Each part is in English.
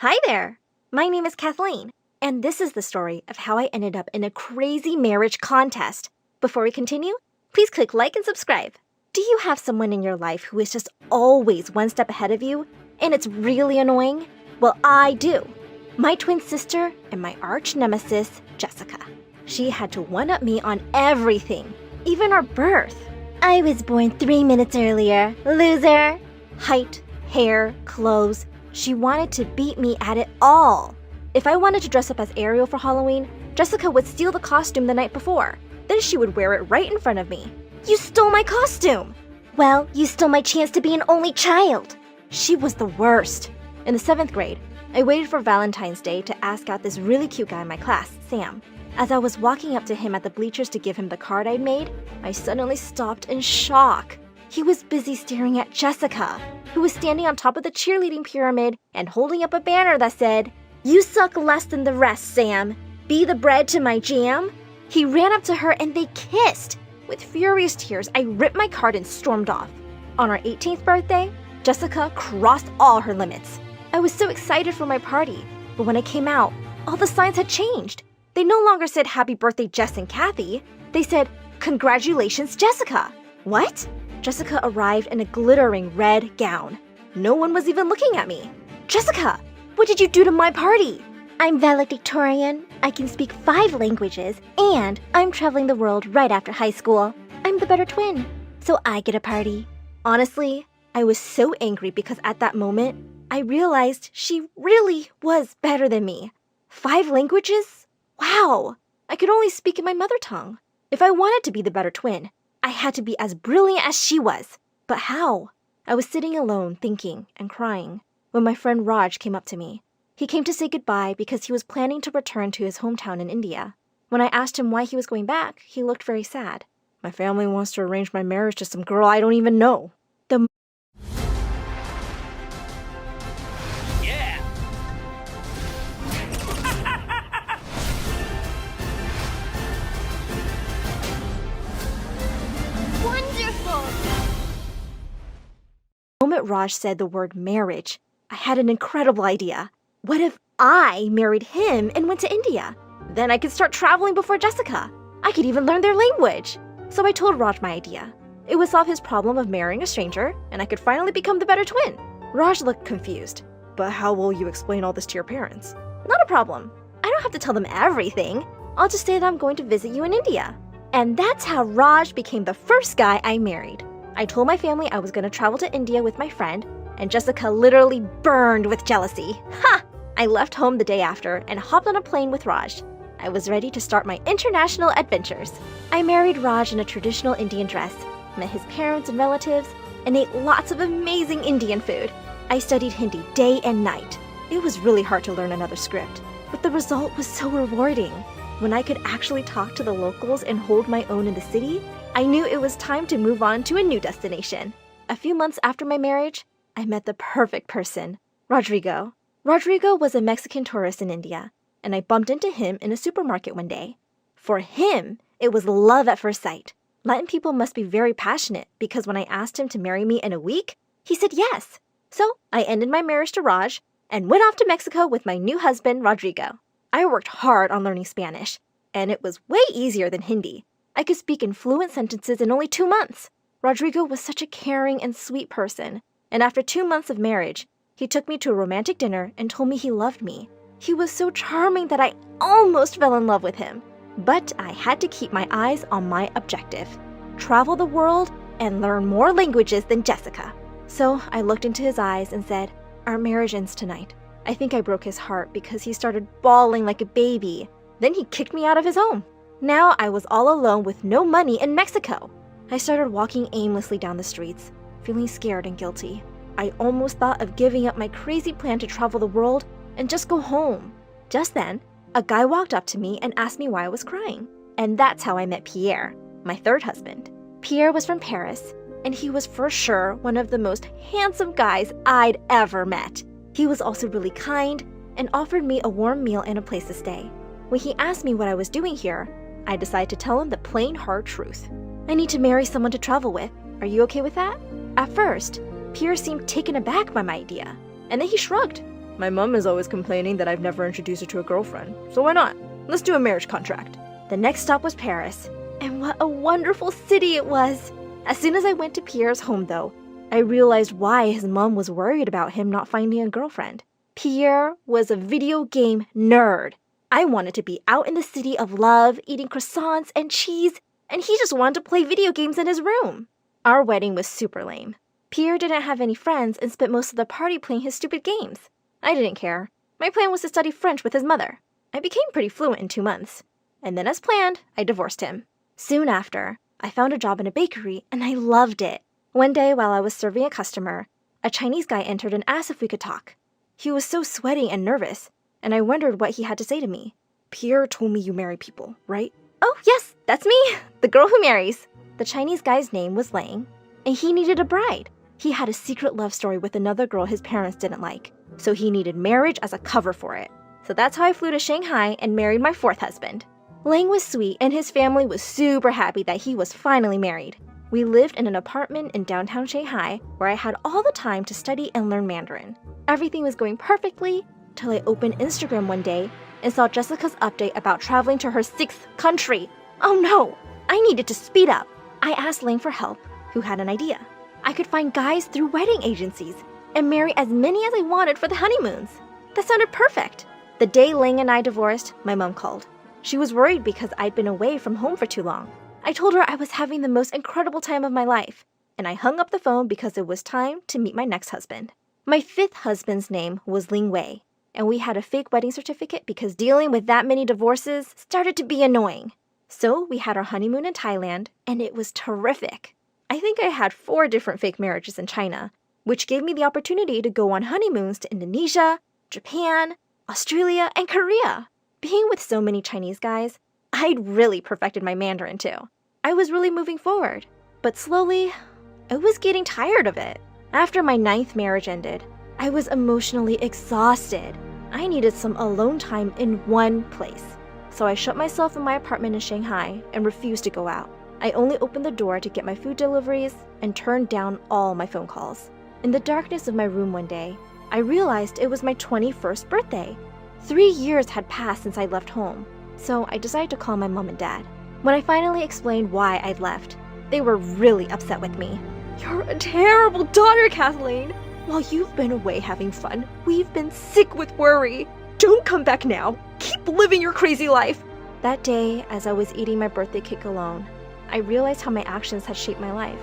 Hi there! My name is Kathleen, and this is the story of how I ended up in a crazy marriage contest. Before we continue, please click like and subscribe. Do you have someone in your life who is just always one step ahead of you, and it's really annoying? Well, I do. My twin sister and my arch nemesis, Jessica. She had to one-up me on everything, even our birth. I was born 3 minutes earlier, loser! Height, hair, clothes. She wanted to beat me at it all. If I wanted to dress up as Ariel for Halloween, Jessica would steal the costume the night before. Then she would wear it right in front of me. You stole my costume! Well, you stole my chance to be an only child. She was the worst. In the 7th grade, I waited for Valentine's Day to ask out this really cute guy in my class, Sam. As I was walking up to him at the bleachers to give him the card I'd made, I suddenly stopped in shock. He was busy staring at Jessica, who was standing on top of the cheerleading pyramid and holding up a banner that said, "You suck less than the rest, Sam. Be the bread to my jam." He ran up to her and they kissed. With furious tears, I ripped my card and stormed off. On our 18th birthday, Jessica crossed all her limits. I was so excited for my party, but when I came out, all the signs had changed. They no longer said happy birthday Jess and Kathy. They said, congratulations, Jessica. What? Jessica arrived in a glittering red gown. No one was even looking at me. Jessica, what did you do to my party? I'm valedictorian. I can speak 5 languages, and I'm traveling the world right after high school. I'm the better twin, so I get a party. Honestly, I was so angry because at that moment, I realized she really was better than me. 5 languages? Wow! I could only speak in my mother tongue. If I wanted to be the better twin, I had to be as brilliant as she was. But how? I was sitting alone, thinking and crying, when my friend Raj came up to me. He came to say goodbye because he was planning to return to his hometown in India. When I asked him why he was going back, he looked very sad. My family wants to arrange my marriage to some girl I don't even know. Yeah! Wonderful! The moment Raj said the word marriage, I had an incredible idea. What if I married him and went to India? Then I could start traveling before Jessica. I could even learn their language. So I told Raj my idea. It would solve his problem of marrying a stranger, and I could finally become the better twin. Raj looked confused. But how will you explain all this to your parents? Not a problem. I don't have to tell them everything. I'll just say that I'm going to visit you in India. And that's how Raj became the first guy I married. I told my family I was going to travel to India with my friend, and Jessica literally burned with jealousy. Ha! I left home the day after and hopped on a plane with Raj. I was ready to start my international adventures. I married Raj in a traditional Indian dress, met his parents and relatives, and ate lots of amazing Indian food. I studied Hindi day and night. It was really hard to learn another script, but the result was so rewarding. When I could actually talk to the locals and hold my own in the city, I knew it was time to move on to a new destination. A few months after my marriage, I met the perfect person, Rodrigo. Rodrigo was a Mexican tourist in India, and I bumped into him in a supermarket one day. For him, it was love at first sight. Latin people must be very passionate because when I asked him to marry me in a week, he said yes. So I ended my marriage to Raj and went off to Mexico with my new husband, Rodrigo. I worked hard on learning Spanish, and it was way easier than Hindi. I could speak in fluent sentences in only 2 months. Rodrigo was such a caring and sweet person, and after 2 months of marriage, he took me to a romantic dinner and told me he loved me. He was so charming that I almost fell in love with him. But I had to keep my eyes on my objective: travel the world and learn more languages than Jessica. So I looked into his eyes and said, "Our marriage ends tonight." I think I broke his heart because he started bawling like a baby. Then he kicked me out of his home. Now I was all alone with no money in Mexico. I started walking aimlessly down the streets, feeling scared and guilty. I almost thought of giving up my crazy plan to travel the world and just go home. Just then, a guy walked up to me and asked me why I was crying. And that's how I met Pierre, my 3rd husband. Pierre was from Paris, and he was for sure one of the most handsome guys I'd ever met. He was also really kind and offered me a warm meal and a place to stay. When he asked me what I was doing here, I decided to tell him the plain hard truth. I need to marry someone to travel with. Are you okay with that? At first, Pierre seemed taken aback by my idea, and then he shrugged. My mom is always complaining that I've never introduced her to a girlfriend, so why not? Let's do a marriage contract. The next stop was Paris, and what a wonderful city it was! As soon as I went to Pierre's home, though, I realized why his mom was worried about him not finding a girlfriend. Pierre was a video game nerd. I wanted to be out in the city of love, eating croissants and cheese, and he just wanted to play video games in his room. Our wedding was super lame. Pierre didn't have any friends and spent most of the party playing his stupid games. I didn't care. My plan was to study French with his mother. I became pretty fluent in 2 months. And then as planned, I divorced him. Soon after, I found a job in a bakery and I loved it. One day while I was serving a customer, a Chinese guy entered and asked if we could talk. He was so sweaty and nervous, and I wondered what he had to say to me. Pierre told me you marry people, right? Oh, yes, that's me, the girl who marries. The Chinese guy's name was Lang, and he needed a bride. He had a secret love story with another girl his parents didn't like, so he needed marriage as a cover for it. So that's how I flew to Shanghai and married my 4th husband. Lang was sweet, and his family was super happy that he was finally married. We lived in an apartment in downtown Shanghai where I had all the time to study and learn Mandarin. Everything was going perfectly till I opened Instagram one day and saw Jessica's update about traveling to her 6th country. Oh no! I needed to speed up. I asked Lang for help, who had an idea. I could find guys through wedding agencies and marry as many as I wanted for the honeymoons. That sounded perfect. The day Lang and I divorced, my mom called. She was worried because I'd been away from home for too long. I told her I was having the most incredible time of my life, and I hung up the phone because it was time to meet my next husband. My 5th husband's name was Ling Wei, and we had a fake wedding certificate because dealing with that many divorces started to be annoying. So we had our honeymoon in Thailand, and it was terrific. I think I had 4 different fake marriages in China, which gave me the opportunity to go on honeymoons to Indonesia, Japan, Australia, and Korea. Being with so many Chinese guys, I'd really perfected my Mandarin too. I was really moving forward, but slowly, I was getting tired of it. After my 9th marriage ended, I was emotionally exhausted. I needed some alone time in one place. So I shut myself in my apartment in Shanghai and refused to go out. I only opened the door to get my food deliveries and turned down all my phone calls. In the darkness of my room one day, I realized it was my 21st birthday. 3 years had passed since I left home, so I decided to call my mom and dad. When I finally explained why I'd left, they were really upset with me. You're a terrible daughter, Kathleen. While you've been away having fun, we've been sick with worry. Don't come back now. Keep living your crazy life. That day, as I was eating my birthday cake alone, I realized how my actions had shaped my life.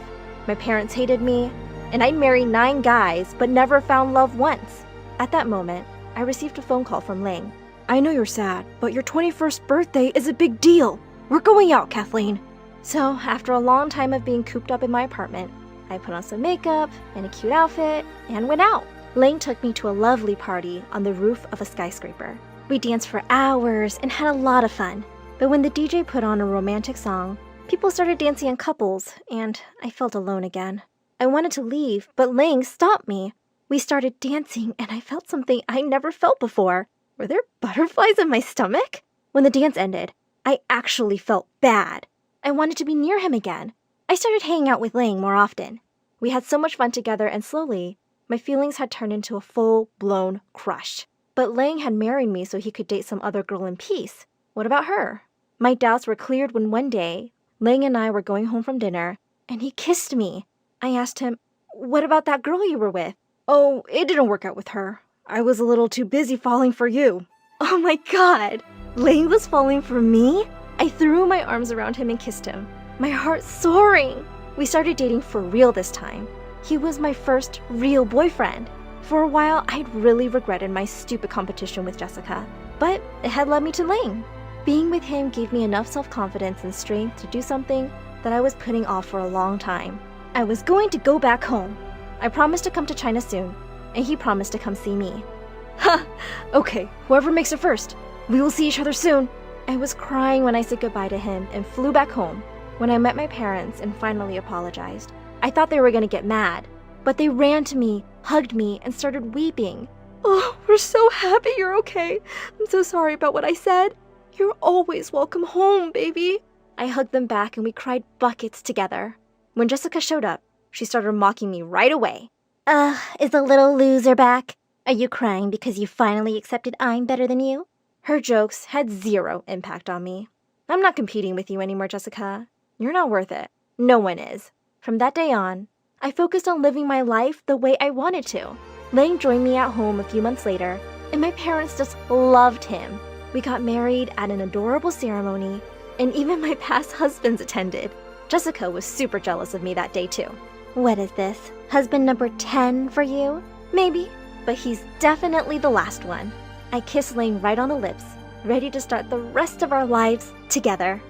My parents hated me, and I'd married 9 guys but never found love once. At that moment, I received a phone call from Lang. I know you're sad, but your 21st birthday is a big deal. We're going out, Kathleen. So, after a long time of being cooped up in my apartment, I put on some makeup and a cute outfit and went out. Lang took me to a lovely party on the roof of a skyscraper. We danced for hours and had a lot of fun. But when the DJ put on a romantic song, people started dancing in couples, and I felt alone again. I wanted to leave, but Lang stopped me. We started dancing, and I felt something I never felt before. Were there butterflies in my stomach? When the dance ended, I actually felt bad. I wanted to be near him again. I started hanging out with Lang more often. We had so much fun together, and slowly, my feelings had turned into a full-blown crush. But Lang had married me so he could date some other girl in peace. What about her? My doubts were cleared when one day, Lang and I were going home from dinner, and he kissed me. I asked him, "What about that girl you were with?" "Oh, it didn't work out with her. I was a little too busy falling for you." Oh my God! Lang was falling for me? I threw my arms around him and kissed him, my heart soaring. We started dating for real this time. He was my first real boyfriend. For a while, I'd really regretted my stupid competition with Jessica, but it had led me to Lang. Being with him gave me enough self-confidence and strength to do something that I was putting off for a long time. I was going to go back home. I promised to come to China soon, and he promised to come see me. Ha! Okay, whoever makes it first. We will see each other soon. I was crying when I said goodbye to him and flew back home. When I met my parents and finally apologized, I thought they were going to get mad, but they ran to me, hugged me, and started weeping. "Oh, we're so happy you're okay. I'm so sorry about what I said. You're always welcome home, baby." I hugged them back and we cried buckets together. When Jessica showed up, she started mocking me right away. Is the little loser back? Are you crying because you finally accepted I'm better than you? Her jokes had zero impact on me. I'm not competing with you anymore, Jessica. You're not worth it. No one is. From that day on, I focused on living my life the way I wanted to. Lang joined me at home a few months later, and my parents just loved him. We got married at an adorable ceremony, and even my past husbands attended. Jessica was super jealous of me that day too. What is this? Husband number 10 for you? Maybe, but he's definitely the last one. I kissed Lang right on the lips, ready to start the rest of our lives together.